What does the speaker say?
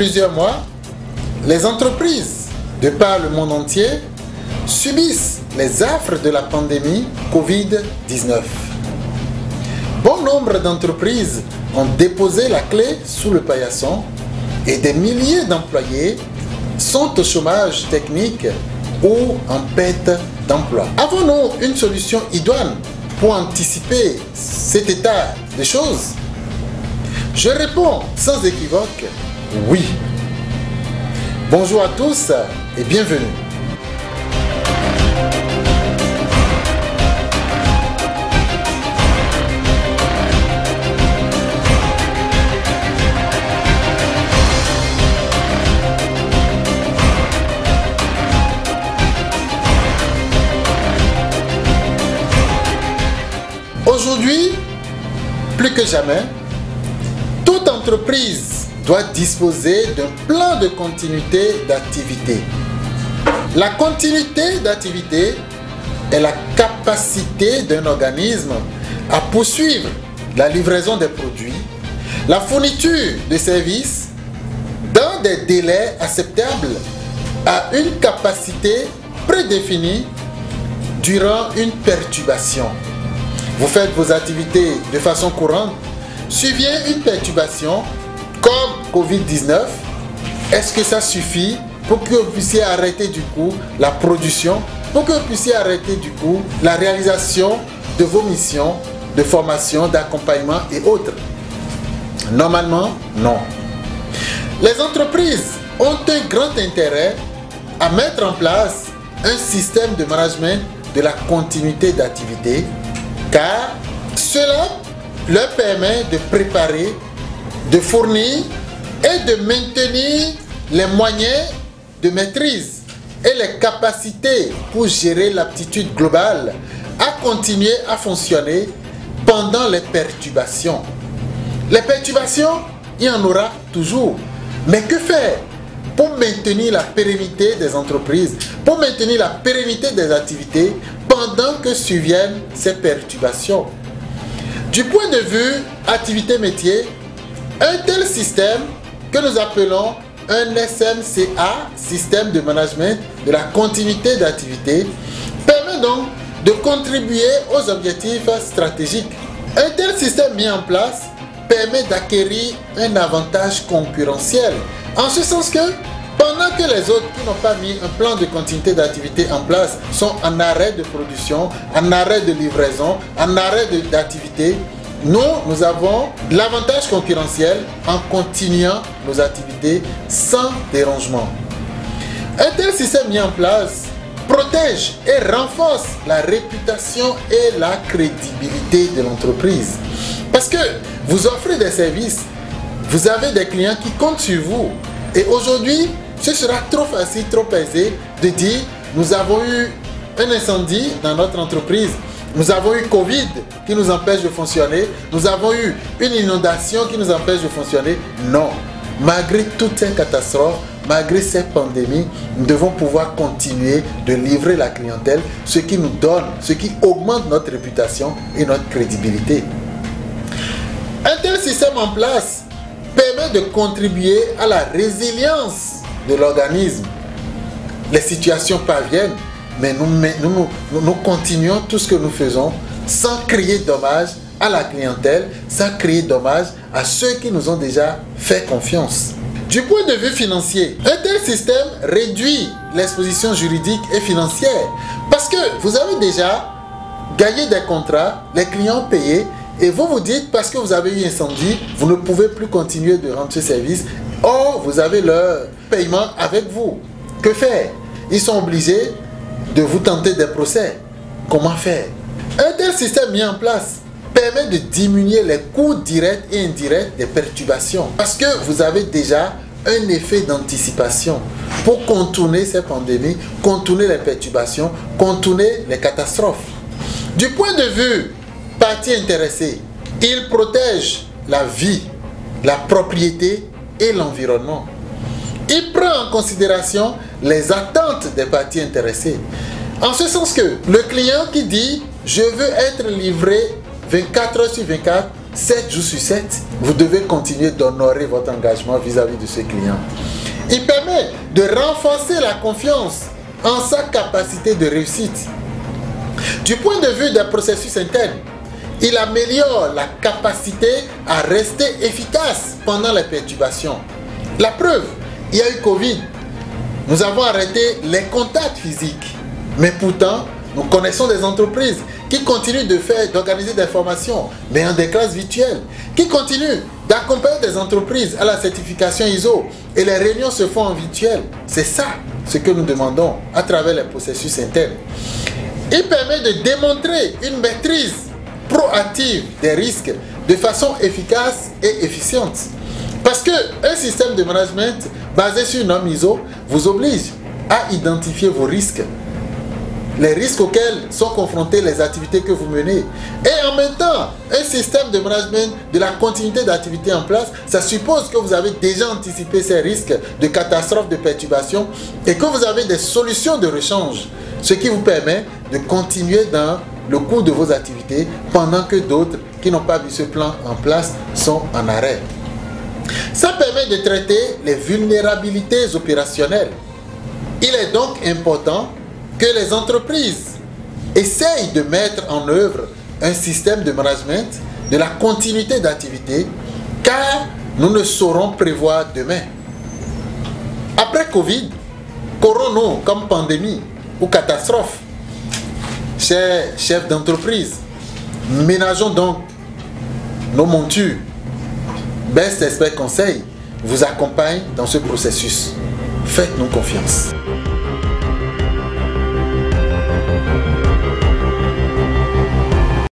plusieurs mois, les entreprises de par le monde entier subissent les affres de la pandémie Covid-19. Bon nombre d'entreprises ont déposé la clé sous le paillasson et des milliers d'employés sont au chômage technique ou en perte d'emploi. Avons-nous une solution idoine pour anticiper cet état de choses? Je réponds sans équivoque, oui. Bonjour à tous et bienvenue. Aujourd'hui, plus que jamais, toute entreprise doit disposer d'un plan de continuité d'activité. La continuité d'activité est la capacité d'un organisme à poursuivre la livraison des produits, la fourniture de services dans des délais acceptables à une capacité prédéfinie durant une perturbation. Vous faites vos activités de façon courante, survient une perturbation comme Covid-19, est-ce que ça suffit pour que vous puissiez arrêter du coup la production, pour que vous puissiez arrêter du coup la réalisation de vos missions de formation, d'accompagnement et autres? Normalement, non. Les entreprises ont un grand intérêt à mettre en place un système de management de la continuité d'activité, car cela leur permet de préparer, de fournir et de maintenir les moyens de maîtrise et les capacités pour gérer l'aptitude globale à continuer à fonctionner pendant les perturbations. Les perturbations, il y en aura toujours. Mais que faire pour maintenir la pérennité des entreprises, pour maintenir la pérennité des activités pendant que surviennent ces perturbations? Du point de vue activité-métier, un tel système que nous appelons un SMCA, système de management de la continuité d'activité, permet donc de contribuer aux objectifs stratégiques. Un tel système mis en place permet d'acquérir un avantage concurrentiel, en ce sens que pendant que les autres qui n'ont pas mis un plan de continuité d'activité en place sont en arrêt de production, en arrêt de livraison, en arrêt d'activité, nous avons l'avantage concurrentiel en continuant nos activités sans dérangement. Un tel système mis en place protège et renforce la réputation et la crédibilité de l'entreprise. Parce que vous offrez des services, vous avez des clients qui comptent sur vous. Et aujourd'hui, ce sera trop facile, trop aisé de dire nous avons eu un incendie dans notre entreprise, nous avons eu Covid qui nous empêche de fonctionner, nous avons eu une inondation qui nous empêche de fonctionner. Non, malgré toutes ces catastrophes, malgré ces pandémies, nous devons pouvoir continuer de livrer la clientèle, ce qui nous donne, ce qui augmente notre réputation et notre crédibilité. Un tel système en place permet de contribuer à la résilience de l'organisme. Les situations parviennent, mais nous continuons tout ce que nous faisons sans créer dommage à la clientèle, sans créer dommage à ceux qui nous ont déjà fait confiance. Du point de vue financier, un tel système réduit l'exposition juridique et financière parce que vous avez déjà gagné des contrats, les clients payés, et vous vous dites parce que vous avez eu incendie, vous ne pouvez plus continuer de rendre ce service. Or, vous avez leur paiement avec vous. Que faire? Ils sont obligés de vous tenter des procès. Comment faire? Un tel système mis en place permet de diminuer les coûts directs et indirects des perturbations. Parce que vous avez déjà un effet d'anticipation pour contourner ces pandémies, contourner les perturbations, contourner les catastrophes. Du point de vue partie intéressée, il protège la vie, la propriété et l'environnement. Il prend en considération les attentes des parties intéressées. En ce sens que le client qui dit « je veux être livré 24 heures sur 24 7 jours sur 7, vous devez continuer d'honorer votre engagement vis-à-vis de ce client. Il permet de renforcer la confiance en sa capacité de réussite. Du point de vue des processus internes, il améliore la capacité à rester efficace pendant les perturbations. La preuve, il y a eu Covid. Nous avons arrêté les contacts physiques. Mais pourtant, nous connaissons des entreprises qui continuent d'organiser des formations, mais en des classes virtuelles, qui continuent d'accompagner des entreprises à la certification ISO, et les réunions se font en virtuel. C'est ça ce que nous demandons à travers les processus internes. Il permet de démontrer une maîtrise proactive des risques de façon efficace et efficiente. Parce qu'un système de management basé sur une norme ISO vous oblige à identifier vos risques, les risques auxquels sont confrontées les activités que vous menez. Et en même temps, un système de management de la continuité d'activité en place, ça suppose que vous avez déjà anticipé ces risques de catastrophes, de perturbations, et que vous avez des solutions de rechange, ce qui vous permet de continuer dans le cours de vos activités pendant que d'autres qui n'ont pas mis ce plan en place sont en arrêt. Ça permet de traiter les vulnérabilités opérationnelles. Il est donc important que les entreprises essayent de mettre en œuvre un système de management de la continuité d'activité, car nous ne saurons prévoir demain. Après Covid, qu'aurons-nous comme pandémie ou catastrophe? Chers chefs d'entreprise, ménageons donc nos montures. Best Expert Conseil vous accompagne dans ce processus. Faites-nous confiance.